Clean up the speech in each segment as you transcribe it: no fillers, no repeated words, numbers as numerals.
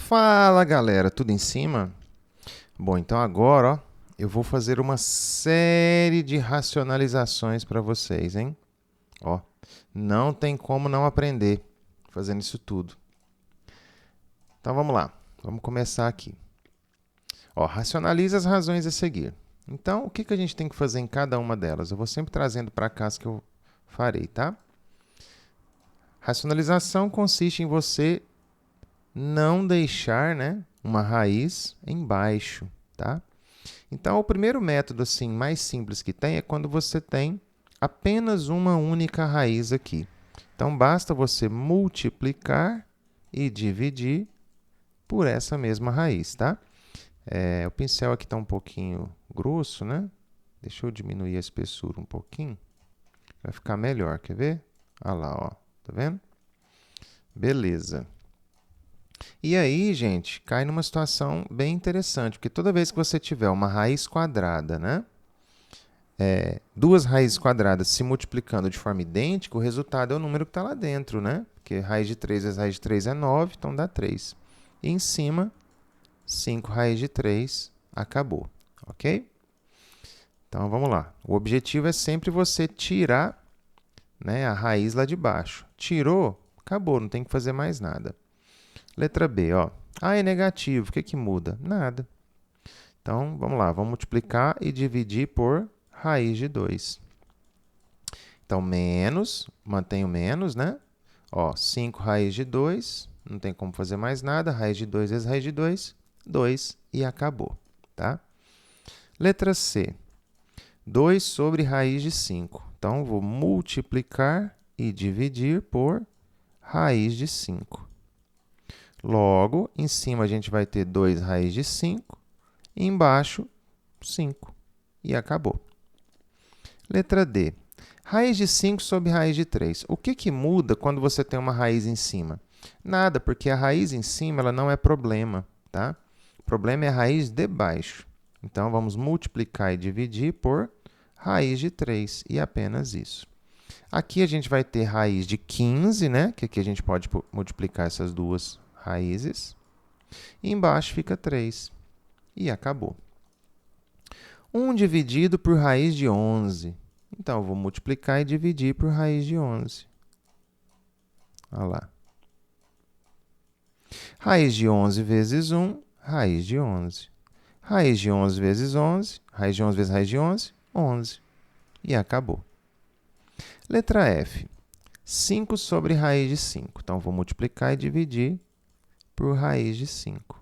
Fala, galera, tudo em cima? Bom, então agora, ó, eu vou fazer uma série de racionalizações para vocês, hein? Ó, não tem como não aprender fazendo isso tudo. Então vamos lá, vamos começar aqui. Ó, racionalize as razões a seguir. Então, o que a gente tem que fazer em cada uma delas? Eu vou sempre trazendo para cá as que eu farei, tá? Racionalização consiste em você não deixar, né, uma raiz embaixo, tá? Então, o primeiro método assim mais simples que tem é quando você tem apenas uma única raiz aqui. Então, basta você multiplicar e dividir por essa mesma raiz, tá? O pincel aqui está um pouquinho grosso, né? Deixa eu diminuir a espessura um pouquinho. Vai ficar melhor, quer ver? Olha lá, ó. Tá vendo? Beleza. E aí, gente, cai numa situação bem interessante, porque toda vez que você tiver uma raiz quadrada, né? Duas raízes quadradas se multiplicando de forma idêntica, o resultado é o número que está lá dentro, né? Porque raiz de 3 vezes raiz de 3 é 9, então dá 3. E em cima, 5 raiz de 3, acabou, ok? Então, vamos lá. O objetivo é sempre você tirar, né, a raiz lá de baixo. Tirou, acabou, não tem que fazer mais nada. Letra B, ó. Ah, é negativo, o que muda? Nada. Então, vamos lá, vamos multiplicar e dividir por raiz de 2. Então, menos, mantenho menos, né? Ó, 5 raiz de 2, não tem como fazer mais nada. Raiz de 2 vezes raiz de 2, 2 e acabou, tá? Letra C, 2 sobre raiz de 5. Então, vou multiplicar e dividir por raiz de 5. Logo, em cima a gente vai ter 2 raiz de 5 e embaixo 5. E acabou. Letra D. Raiz de 5 sobre raiz de 3. O que muda quando você tem uma raiz em cima? Nada, porque a raiz em cima ela não é problema, tá? O problema é a raiz de baixo. Então, vamos multiplicar e dividir por raiz de 3 e apenas isso. Aqui a gente vai ter raiz de 15, né? Que aqui a gente pode multiplicar essas duas raízes. E embaixo fica 3. E acabou. 1 dividido por raiz de 11. Então, eu vou multiplicar e dividir por raiz de 11. Olha lá. Raiz de 11 vezes 1, raiz de 11. Raiz de 11 vezes 11, raiz de 11 vezes raiz de 11, 11. E acabou. Letra F. 5 sobre raiz de 5. Então, vou multiplicar e dividir por raiz de 5.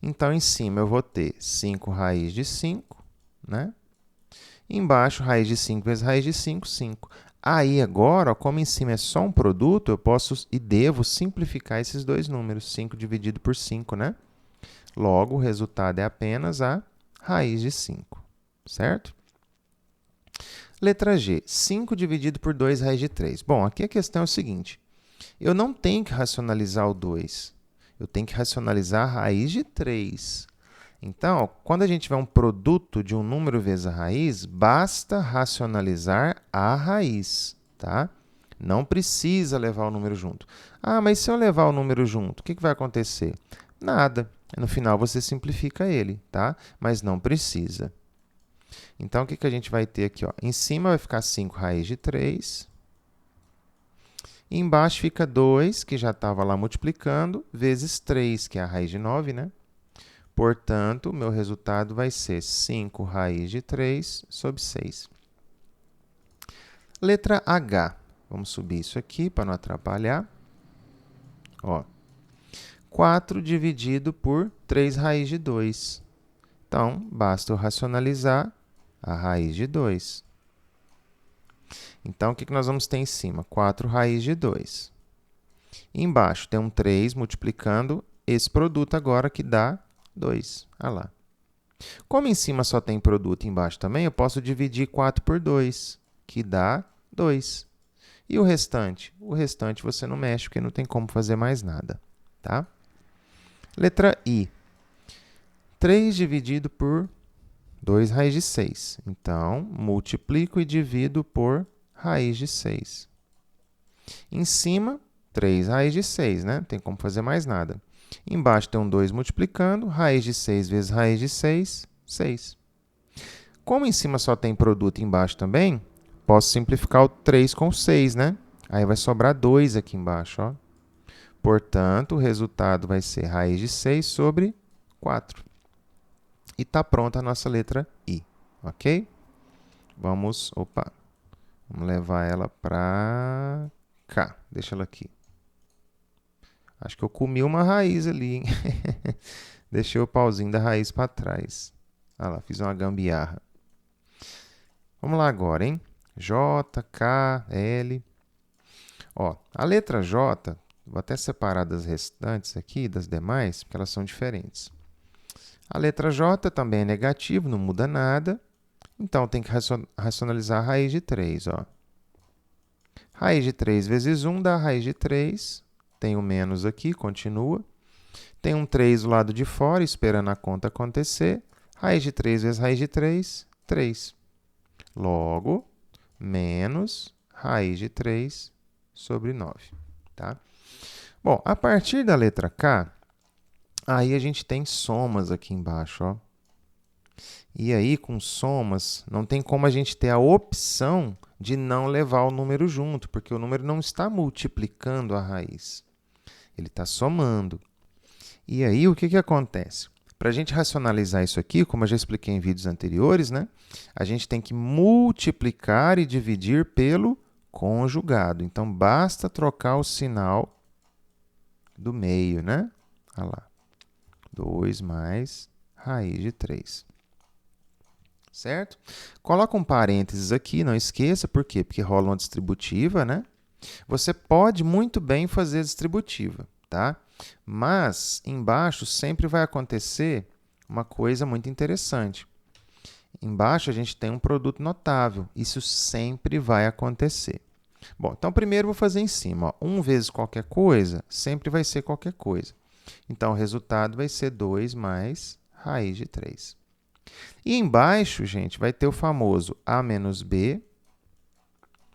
Então, em cima eu vou ter 5 raiz de 5, né? Embaixo, raiz de 5 vezes raiz de 5, 5. Aí, agora, ó, como em cima é só um produto, eu posso e devo simplificar esses dois números. 5 dividido por 5, né? Logo, o resultado é apenas a raiz de 5, certo? Letra G. 5 dividido por 2 raiz de 3. Bom, aqui a questão é o seguinte. Eu não tenho que racionalizar o 2. Eu tenho que racionalizar a raiz de 3. Então, ó, quando a gente tiver um produto de um número vezes a raiz, basta racionalizar a raiz, tá? Não precisa levar o número junto. Ah, mas se eu levar o número junto, o que vai acontecer? Nada. No final, você simplifica ele, tá? Mas não precisa. Então, o que a gente vai ter aqui? Ó? Em cima vai ficar 5 raiz de 3. E embaixo fica 2, que já estava lá multiplicando, vezes 3, que é a raiz de 9, né? Portanto, meu resultado vai ser 5 raiz de 3 sobre 6. Letra H. Vamos subir isso aqui para não atrapalhar. Ó, 4 dividido por 3 raiz de 2. Então, basta eu racionalizar a raiz de 2. Então, o que nós vamos ter em cima? 4 raiz de 2. Embaixo tem um 3 multiplicando esse produto agora que dá 2. Olha lá. Como em cima só tem produto e embaixo também, eu posso dividir 4 por 2, que dá 2. E o restante? O restante você não mexe, porque não tem como fazer mais nada, tá? Letra I. 3 dividido por 2 raiz de 6. Então, multiplico e divido por raiz de 6. Em cima, 3 raiz de 6, né? Não tem como fazer mais nada. Embaixo tem um 2 multiplicando, raiz de 6 vezes raiz de 6, 6. Como em cima só tem produto e embaixo também, posso simplificar o 3 com o 6, né? Aí vai sobrar 2 aqui embaixo, ó. Portanto, o resultado vai ser raiz de 6 sobre 4. E está pronta a nossa letra I, ok? Vamos levar ela para cá. Deixa ela aqui. Acho que eu comi uma raiz ali, hein? Deixei o pauzinho da raiz para trás. Ah lá, fiz uma gambiarra. Vamos lá agora, hein? J, K, L. Ó, a letra J, vou até separar das restantes aqui, das demais, porque elas são diferentes. A letra J também é negativo, não muda nada. Então, tem que racionalizar a raiz de 3. Ó. Raiz de 3 vezes 1 dá raiz de 3. Tem o menos aqui, continua. Tem um 3 do lado de fora, esperando a conta acontecer. Raiz de 3 vezes raiz de 3, 3. Logo, menos raiz de 3 sobre 9. Tá? Bom, a partir da letra K, aí a gente tem somas aqui embaixo. Ó. E aí, com somas, não tem como a gente ter a opção de não levar o número junto, porque o número não está multiplicando a raiz. Ele está somando. E aí, o que acontece? Para a gente racionalizar isso aqui, como eu já expliquei em vídeos anteriores, né? A gente tem que multiplicar e dividir pelo conjugado. Então, basta trocar o sinal do meio, né? Olha lá. 2 mais raiz de 3. Certo? Coloca um parênteses aqui, não esqueça, por quê? Porque rola uma distributiva, né? Você pode muito bem fazer a distributiva, tá? Mas embaixo sempre vai acontecer uma coisa muito interessante. Embaixo a gente tem um produto notável. Isso sempre vai acontecer. Bom, então primeiro vou fazer em cima. Ó. 1 vezes qualquer coisa sempre vai ser qualquer coisa. Então o resultado vai ser 2 mais raiz de 3. E embaixo, gente, vai ter o famoso a menos b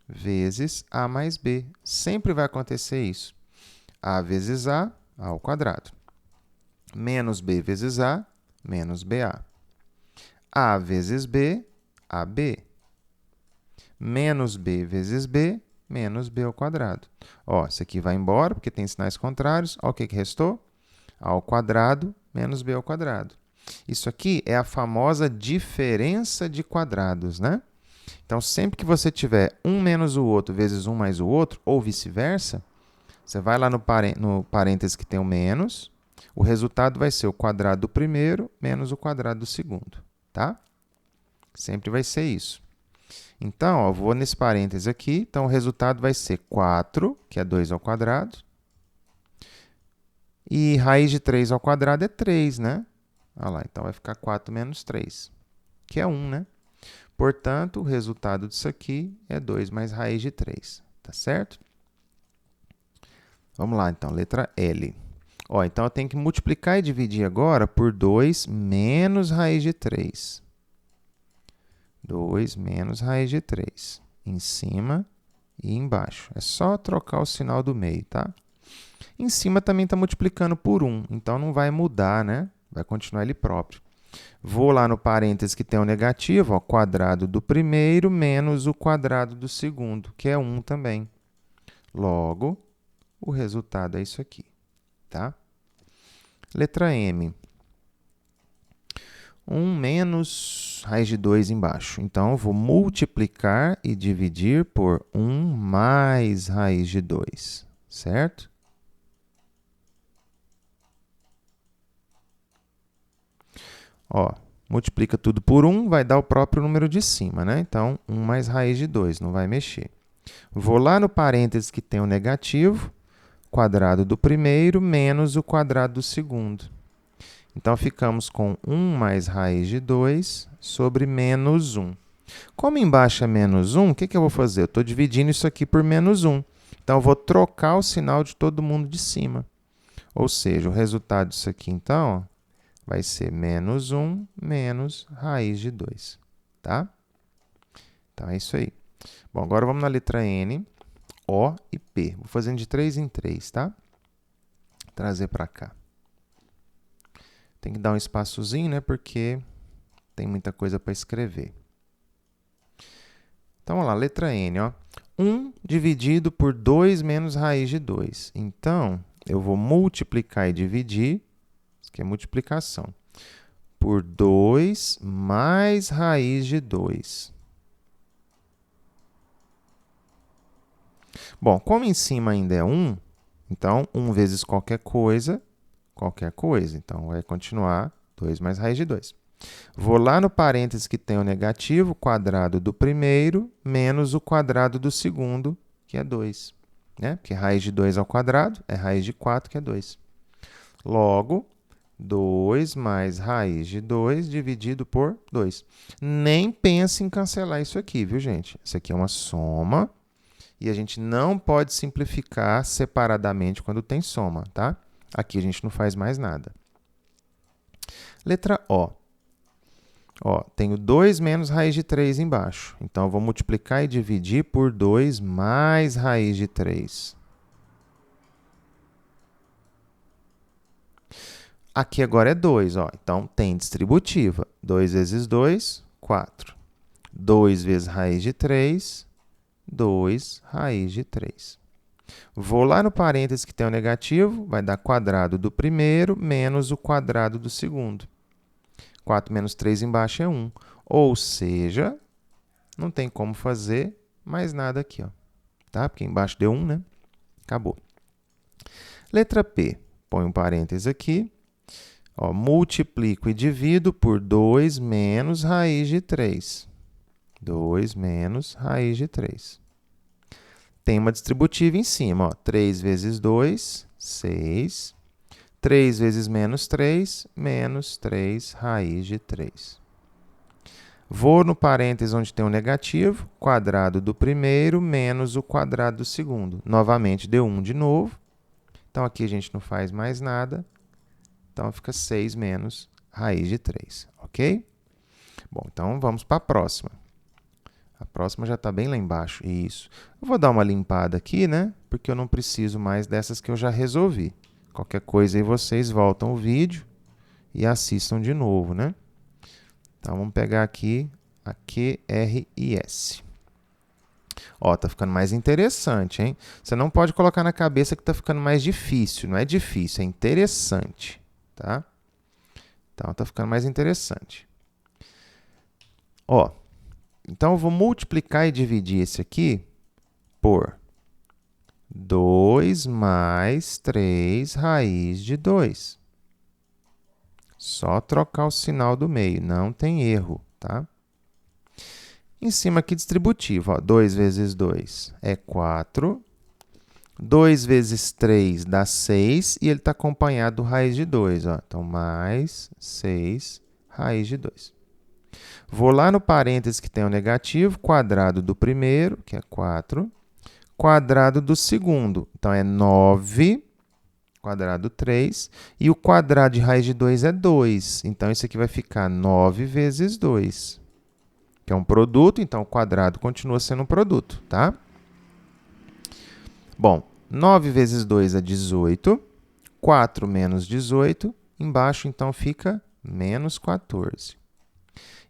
vezes a mais b. Sempre vai acontecer isso. A vezes a ao quadrado. Menos b vezes a, menos ba. A vezes b, ab. Menos b vezes b, menos b ao quadrado. Ó, isso aqui vai embora, porque tem sinais contrários. Ó, o que restou? A ao quadrado menos b ao quadrado. Isso aqui é a famosa diferença de quadrados, né? Então, sempre que você tiver um menos o outro vezes um mais o outro, ou vice-versa, você vai lá no parênteses que tem o menos, o resultado vai ser o quadrado do primeiro menos o quadrado do segundo, tá? Sempre vai ser isso. Então, ó, vou nesse parênteses aqui, então o resultado vai ser 4, que é 2 ao quadrado, e raiz de 3 ao quadrado é 3, né? Olha lá, então vai ficar 4 menos 3, que é 1, né? Portanto, o resultado disso aqui é 2 mais raiz de 3, tá certo? Vamos lá, então, letra L. Ó, então, eu tenho que multiplicar e dividir agora por 2 menos raiz de 3. 2 menos raiz de 3. Em cima e embaixo. É só trocar o sinal do meio, tá? Em cima também está multiplicando por 1, então não vai mudar, né? Vai continuar ele próprio. Vou lá no parênteses que tem o negativo, ó, quadrado do primeiro menos o quadrado do segundo, que é 1 também. Logo, o resultado é isso aqui, tá? Letra M. 1 menos raiz de 2 embaixo. Então, eu vou multiplicar e dividir por 1 mais raiz de 2, certo? Ó, multiplica tudo por 1, vai dar o próprio número de cima, né? Então, 1 mais raiz de 2, não vai mexer. Vou lá no parênteses que tem o negativo, quadrado do primeiro menos o quadrado do segundo. Então, ficamos com 1 mais raiz de 2 sobre menos 1. Como embaixo é menos 1, o que eu vou fazer? Eu estou dividindo isso aqui por menos 1. Então, eu vou trocar o sinal de todo mundo de cima. Ou seja, o resultado disso aqui, então, ó, vai ser menos 1 menos raiz de 2, tá? Então, é isso aí. Bom, agora vamos na letra N. O e P. Vou fazendo de 3 em 3, tá? Trazer para cá. Tem que dar um espaçozinho, né? Porque tem muita coisa para escrever. Então, vamos lá, letra N, ó. 1 dividido por 2 menos raiz de 2. Então, eu vou multiplicar e dividir, isso aqui é multiplicação, por 2 mais raiz de 2. Bom, como em cima ainda é 1, então 1 vezes qualquer coisa. Então, vai continuar 2 mais raiz de 2. Vou lá no parênteses que tem o negativo, quadrado do primeiro, menos o quadrado do segundo, que é 2. Né? Porque raiz de 2 ao quadrado é raiz de 4, que é 2. Logo, 2 mais raiz de 2 dividido por 2. Nem pense em cancelar isso aqui, viu, gente? Isso aqui é uma soma e a gente não pode simplificar separadamente quando tem soma, tá? Aqui a gente não faz mais nada. Letra O. Ó, tenho 2 menos raiz de 3 embaixo. Então, eu vou multiplicar e dividir por 2 mais raiz de 3. Aqui agora é 2, ó. Então, tem distributiva. 2 vezes 2, 4. 2 vezes raiz de 3, 2 raiz de 3. Vou lá no parênteses que tem o negativo, vai dar quadrado do primeiro menos o quadrado do segundo. 4 menos 3 embaixo é 1. Ou seja, não tem como fazer mais nada aqui, ó. Tá? Porque embaixo deu 1, né? Acabou. Letra P. Põe um parênteses aqui. Ó, multiplico e divido por 2 menos raiz de 3. 2 menos raiz de 3. Tem uma distributiva em cima. Ó. 3 vezes 2, 6. 3 vezes menos 3, menos 3 raiz de 3. Vou no parênteses onde tem o negativo, quadrado do primeiro menos o quadrado do segundo. Novamente, deu 1 de novo. Então, aqui a gente não faz mais nada. Então, fica 6 menos raiz de 3, ok? Bom, então vamos para a próxima. A próxima já está bem lá embaixo. Isso. Eu vou dar uma limpada aqui, né? Porque eu não preciso mais dessas que eu já resolvi. Qualquer coisa aí vocês voltam o vídeo e assistam de novo, né? Então, vamos pegar aqui a QRIS. Ó, tá ficando mais interessante, hein? Você não pode colocar na cabeça que tá ficando mais difícil. Não é difícil, é interessante, tá? Então, tá ficando mais interessante. Ó, então eu vou multiplicar e dividir esse aqui por 2 mais 3 raiz de 2. Só trocar o sinal do meio, não tem erro, tá? Em cima aqui, distributivo. Ó, 2 vezes 2 é 4. 2 vezes 3 dá 6 e ele está acompanhado do raiz de 2. Ó. Então, mais 6 raiz de 2. Vou lá no parênteses que tem o negativo, quadrado do primeiro, que é 4, quadrado do segundo, então é 9, quadrado 3, e o quadrado de raiz de 2 é 2. Então, isso aqui vai ficar 9 vezes 2, que é um produto, então o quadrado continua sendo um produto, tá? Bom, 9 vezes 2 é 18, 4 menos 18, embaixo então fica menos 14.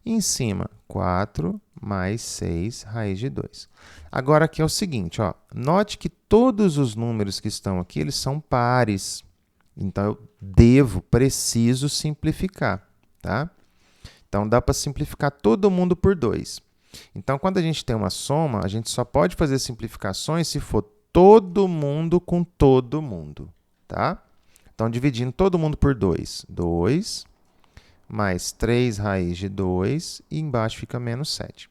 E em cima, 4 mais 6 raiz de 2. Agora aqui é o seguinte, ó, note que todos os números que estão aqui, eles são pares. Então, eu preciso simplificar, tá? Então, dá para simplificar todo mundo por 2. Então, quando a gente tem uma soma, a gente só pode fazer simplificações se for todo mundo com todo mundo, tá? Então, dividindo todo mundo por 2. 2 mais 3 raiz de 2 e embaixo fica menos 7.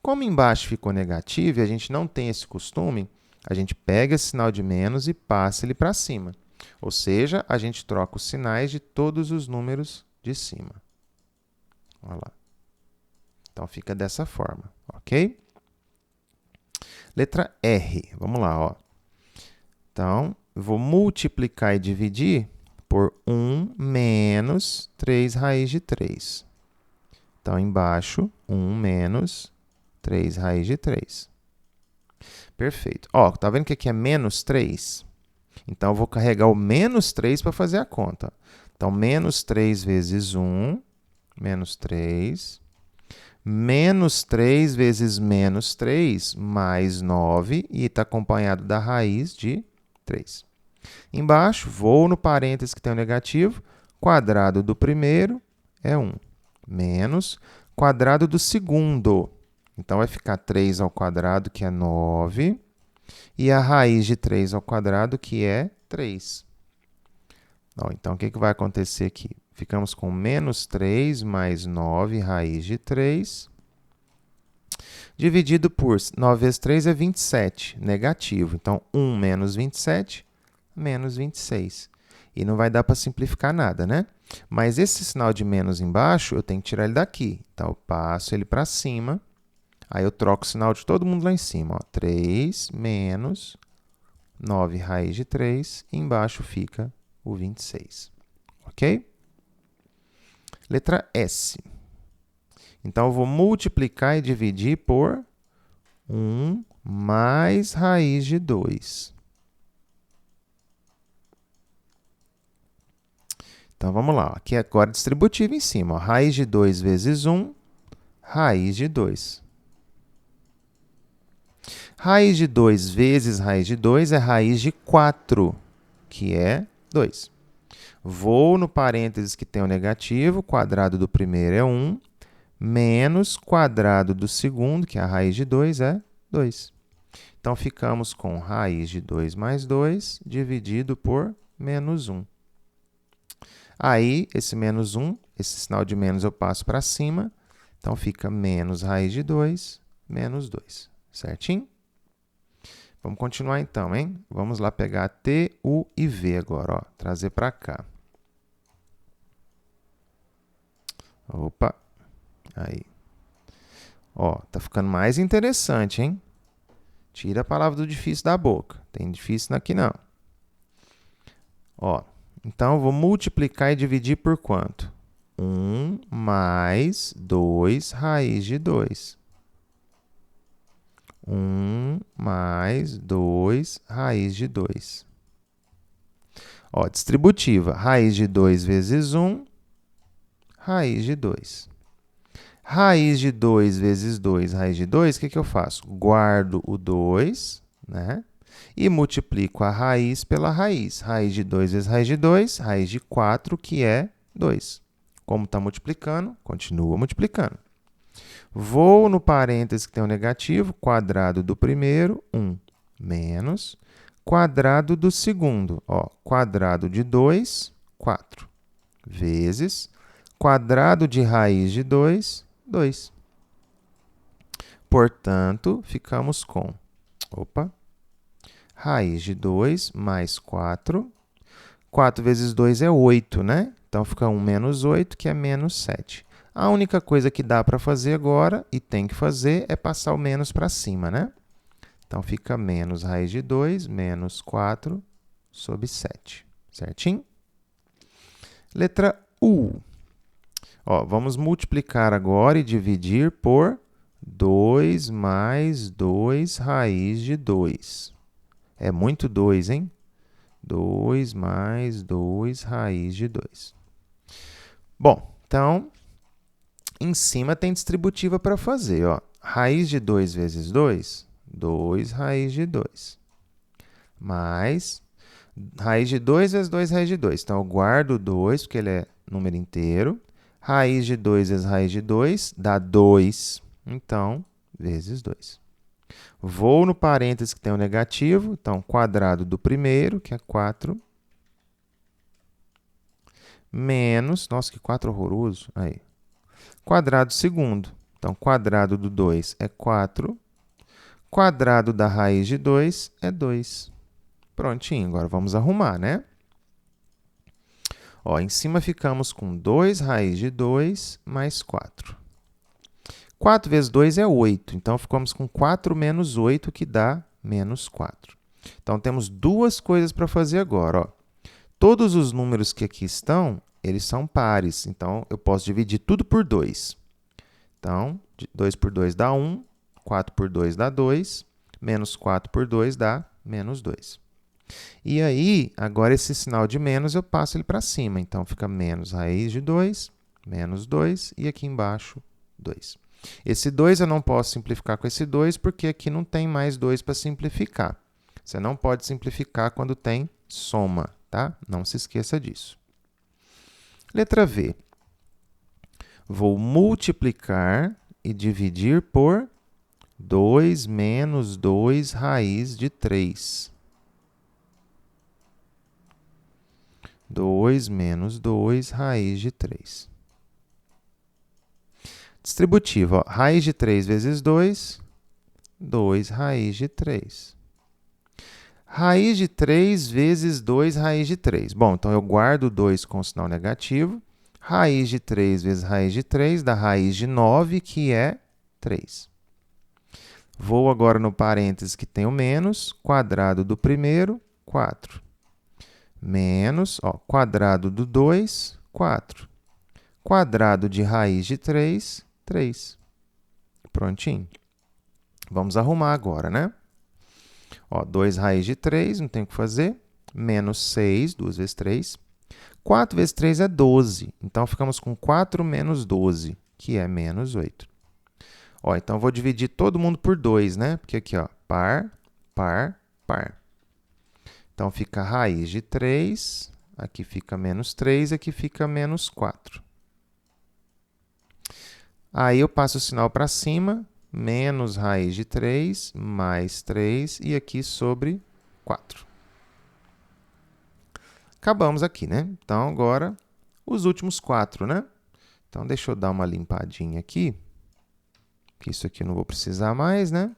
Como embaixo ficou negativo e a gente não tem esse costume, a gente pega esse sinal de menos e passa ele para cima. Ou seja, a gente troca os sinais de todos os números de cima. Olha lá. Então, fica dessa forma, ok? Letra R. Vamos lá, ó. Então, eu vou multiplicar e dividir por 1 menos 3 raiz de 3. Então, embaixo, 1 menos 3 raiz de 3. Perfeito. Ó, tá vendo que aqui é menos 3? Então, eu vou carregar o menos 3 para fazer a conta. Então, menos 3 vezes 1, menos 3. Menos 3 vezes menos 3, mais 9, e está acompanhado da raiz de 3. Embaixo, vou no parênteses que tem o negativo, quadrado do primeiro é 1, menos quadrado do segundo. Então, vai ficar 3 ao quadrado, que é 9, e a raiz de 3 ao quadrado, que é 3. Então, o que vai acontecer aqui? Ficamos com menos 3 mais 9, raiz de 3, dividido por 9 vezes 3 é 27, negativo. Então, 1 menos 27, menos 26. E não vai dar para simplificar nada, né? Mas esse sinal de menos embaixo, eu tenho que tirar ele daqui. Então, eu passo ele para cima. Aí, eu troco o sinal de todo mundo lá em cima. Ó. 3 menos 9 raiz de 3. E embaixo fica o 26. Ok? Letra S. Então, eu vou multiplicar e dividir por 1 mais raiz de 2. Então, vamos lá. Aqui é agora distributivo em cima. Ó. Raiz de 2 vezes 1, raiz de 2. Raiz de 2 vezes raiz de 2 é raiz de 4, que é 2. Vou no parênteses que tem o negativo, quadrado do primeiro é 1, menos quadrado do segundo, que é a raiz de 2, é 2. Então, ficamos com raiz de 2 mais 2, dividido por menos 1. Aí, esse menos 1, esse sinal de menos eu passo para cima. Então, fica menos raiz de 2, menos 2. Certinho? Vamos continuar então, hein? Vamos lá pegar T, U e V agora, ó. Trazer para cá. Opa! Aí. Ó, tá ficando mais interessante, hein? Tira a palavra do difícil da boca. Tem difícil aqui não. Ó, então eu vou multiplicar e dividir por quanto? 1 mais 2 raiz de 2. 1 mais 2 raiz de 2. Ó, distributiva. Raiz de 2 vezes 1, raiz de 2. Raiz de 2 vezes 2, raiz de 2, o que eu faço? Guardo o 2, né? E multiplico a raiz pela raiz. Raiz de 2 vezes raiz de 2, raiz de 4, que é 2. Como está multiplicando, continua multiplicando. Vou no parênteses que tem o negativo, quadrado do primeiro, 1, menos quadrado do segundo. Ó, quadrado de 2, 4, vezes quadrado de raiz de 2, 2. Portanto, ficamos com, raiz de 2 mais 4. 4 vezes 2 é 8, né? Então, fica 1 menos 8, que é menos 7. A única coisa que dá para fazer agora, e tem que fazer, é passar o menos para cima, né? Então, fica menos raiz de 2, menos 4 sobre 7. Certinho? Letra U. Ó, vamos multiplicar agora e dividir por 2 mais 2 raiz de 2. É muito 2, hein? 2 mais 2 raiz de 2. Bom, então, em cima tem distributiva para fazer. Ó. Raiz de 2 vezes 2, 2 raiz de 2. Mais raiz de 2 vezes 2 raiz de 2. Então, eu guardo o 2, porque ele é número inteiro. Raiz de 2 vezes raiz de 2 dá 2. Então, vezes 2. Vou no parênteses que tem o negativo. Então, quadrado do primeiro, que é 4. Menos, nossa, que 4 horroroso. Aí. Quadrado do segundo. Então, quadrado do 2 é 4. Quadrado da raiz de 2 é 2. Prontinho, agora vamos arrumar, né? Ó, em cima ficamos com 2 raiz de 2 mais 4. 4 vezes 2 é 8, então ficamos com 4 menos 8, que dá menos 4. Então, temos duas coisas para fazer agora. Ó. Todos os números que aqui estão, eles são pares, então eu posso dividir tudo por 2. Então, 2 por 2 dá 1, 4 por 2 dá 2. Menos 4 por 2 dá menos 2. E aí, agora esse sinal de menos eu passo ele para cima. Então, fica menos raiz de 2, menos 2, e aqui embaixo, 2. Esse 2 eu não posso simplificar com esse 2, porque aqui não tem mais 2 para simplificar. Você não pode simplificar quando tem soma, tá? Não se esqueça disso. Letra V. Vou multiplicar e dividir por 2 menos 2 raiz de 3. 2 menos 2 raiz de 3. Distributiva, ó, raiz de 3 vezes 2, 2 raiz de 3. Raiz de 3 vezes 2 raiz de 3. Bom, então eu guardo 2 com o sinal negativo. Raiz de 3 vezes raiz de 3 dá raiz de 9, que é 3. Vou agora no parênteses que tem o menos, quadrado do primeiro, 4. Menos, ó, quadrado do 2, 4. Quadrado de raiz de 3, 3. Prontinho. Vamos arrumar agora, né? Ó, 2 raiz de 3, não tem o que fazer. Menos 6, 2 vezes 3. 4 vezes 3 é 12. Então, ficamos com 4 menos 12, que é menos 8. Ó, então, eu vou dividir todo mundo por 2, né? Porque aqui, ó, par, par, par. Então, fica raiz de 3, aqui fica menos 3, aqui fica menos 4. Aí, eu passo o sinal para cima, menos raiz de 3, mais 3, e aqui sobre 4. Acabamos aqui, né? Então, agora, os últimos 4, né? Então, deixa eu dar uma limpadinha aqui, que isso aqui eu não vou precisar mais, né?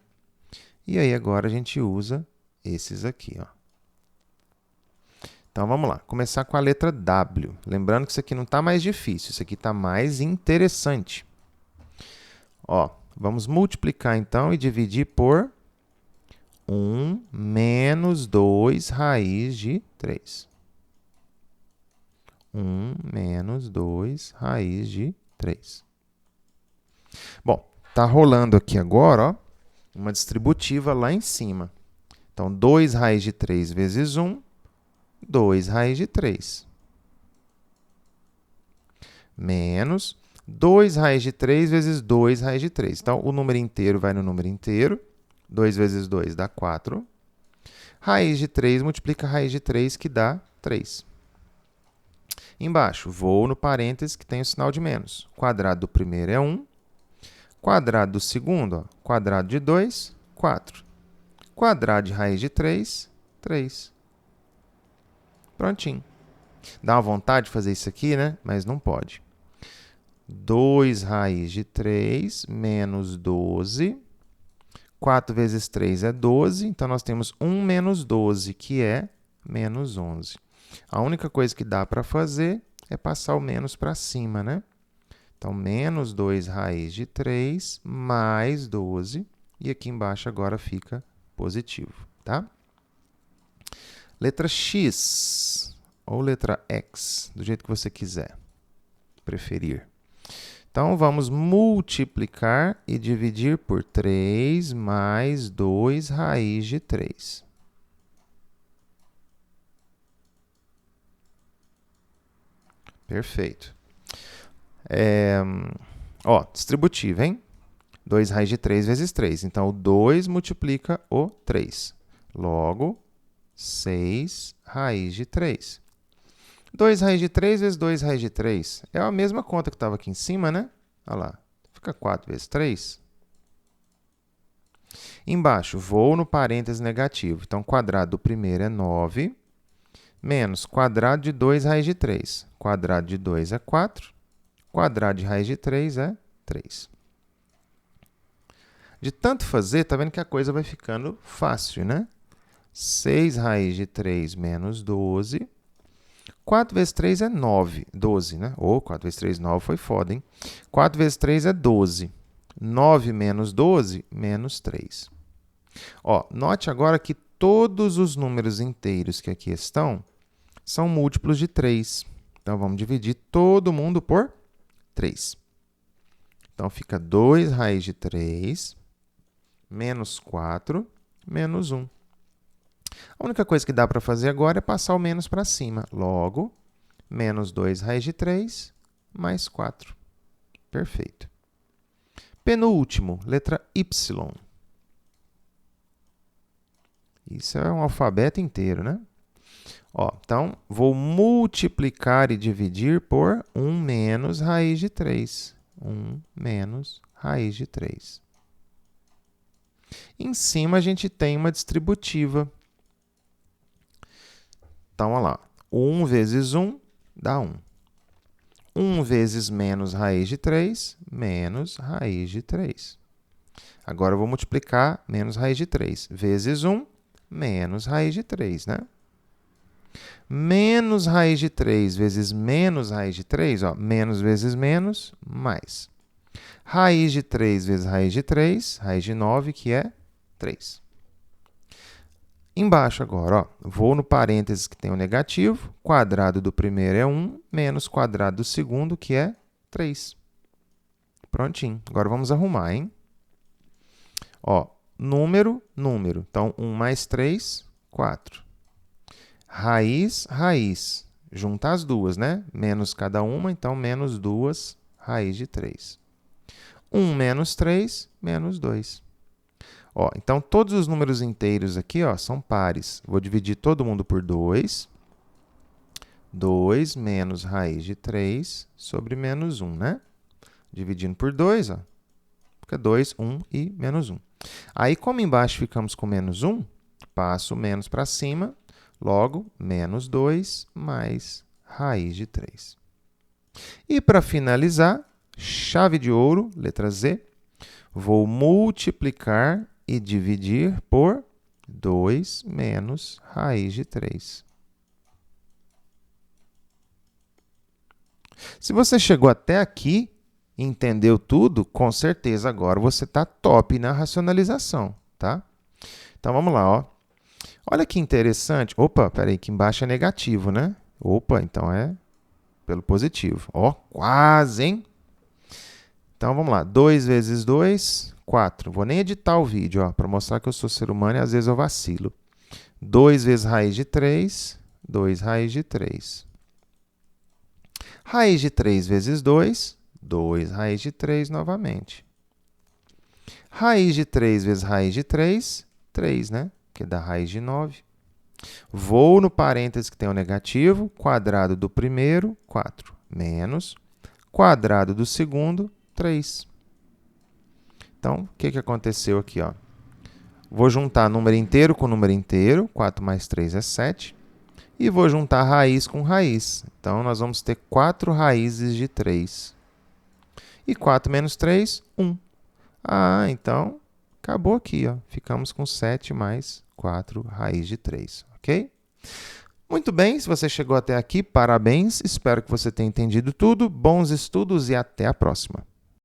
E aí, agora, a gente usa esses aqui, ó. Então, vamos lá. Começar com a letra W. Lembrando que isso aqui não está mais difícil, isso aqui está mais interessante. Ó, vamos multiplicar, então, e dividir por 1 menos 2 raiz de 3. 1 menos 2 raiz de 3. Bom, está rolando aqui agora, ó, uma distributiva lá em cima. Então, 2 raiz de 3 vezes 1, 2 raiz de 3. Menos 2 raiz de 3 vezes 2 raiz de 3. Então, o número inteiro vai no número inteiro. 2 vezes 2 dá 4. Raiz de 3 multiplica raiz de 3, que dá 3. Embaixo, vou no parênteses que tem o sinal de menos. Quadrado do primeiro é 1. Quadrado do segundo, ó, quadrado de 2, 4. Quadrado de raiz de 3, 3. Prontinho. Dá uma vontade de fazer isso aqui, né? Mas não pode. 2 raiz de 3 menos 12. 4 vezes 3 é 12. Então, nós temos 1 menos 12, que é menos 11. A única coisa que dá para fazer é passar o menos para cima, né? Então, menos 2 raiz de 3 mais 12. E aqui embaixo agora fica positivo, tá? Letra X ou letra X, do jeito que você quiser preferir. Então, vamos multiplicar e dividir por 3 mais 2 raiz de 3. Perfeito. Ó, distributiva, hein? 2 raiz de 3 vezes 3. Então, o 2 multiplica o 3. Logo, 6 raiz de 3. 2 raiz de 3 vezes 2 raiz de 3. É a mesma conta que estava aqui em cima, né? Olha lá. Fica 4 vezes 3. Embaixo, vou no parênteses negativo. Então, quadrado do primeiro é 9. Menos quadrado de 2 raiz de 3. Quadrado de 2 é 4. Quadrado de raiz de 3 é 3. De tanto fazer, tá vendo que a coisa vai ficando fácil, né? 6 raiz de 3 menos 12. 4 vezes 3 é 9. 12, né? 4 vezes 3, 9 foi foda, hein? 4 vezes 3 é 12. 9 menos 12, menos 3. Ó, note agora que todos os números inteiros que aqui estão são múltiplos de 3. Então, vamos dividir todo mundo por 3. Então, fica 2 raiz de 3 menos 4 menos 1. A única coisa que dá para fazer agora é passar o menos para cima. Logo, menos 2 raiz de 3 mais 4. Perfeito. Penúltimo, letra Y. Isso é um alfabeto inteiro, né? Ó, então, vou multiplicar e dividir por 1 menos raiz de 3. 1 menos raiz de 3. Em cima, a gente tem uma distributiva. Então, olha lá. 1 vezes 1 dá 1. 1 vezes menos raiz de 3, menos raiz de 3. Agora, eu vou multiplicar menos raiz de 3 vezes 1, menos raiz de 3, né? Menos raiz de 3 vezes menos raiz de 3, ó, menos vezes menos, mais. Raiz de 3 vezes raiz de 9, que é 3. Embaixo agora, ó, vou no parênteses que tem o negativo, quadrado do primeiro é 1, menos quadrado do segundo, que é 3. Prontinho. Agora vamos arrumar, hein? Ó, número, número. Então, 1 mais 3, 4. Raiz, raiz. Junta as duas, né? Menos cada uma, então menos 2 raiz de 3. 1 menos 3, menos 2. Ó, então, todos os números inteiros aqui, ó, são pares. Vou dividir todo mundo por 2. 2 menos raiz de 3 sobre menos 1, né? Dividindo por 2, ó, fica 2, 1 e menos 1. Aí, como embaixo ficamos com menos 1, passo o menos para cima, logo, menos 2 mais raiz de 3. E para finalizar, chave de ouro, letra Z, vou multiplicar e dividir por 2 menos raiz de 3. Se você chegou até aqui e entendeu tudo, com certeza agora você está top na racionalização, tá? Então, vamos lá, ó. Olha que interessante. Opa, peraí, que embaixo é negativo, né? Opa, então é pelo positivo. Ó, quase, hein? Então, vamos lá. 2 vezes 2, 4. Vou nem editar o vídeo, ó, para mostrar que eu sou ser humano e às vezes eu vacilo. 2 vezes raiz de 3, 2 raiz de 3. Raiz de 3 vezes 2, 2 raiz de 3 novamente. Raiz de 3 vezes raiz de 3, 3, né? Que dá raiz de 9. Vou no parênteses que tem o negativo, quadrado do primeiro, 4, menos quadrado do segundo, 3. Então, o que aconteceu aqui, ó? Vou juntar número inteiro com número inteiro, 4 mais 3 é 7. E vou juntar raiz com raiz. Então, nós vamos ter 4 raízes de 3. E 4 menos 3, 1. Ah, então, acabou aqui, ó. Ficamos com 7 mais 4 raiz de 3, ok? Muito bem, se você chegou até aqui, parabéns. Espero que você tenha entendido tudo. Bons estudos e até a próxima.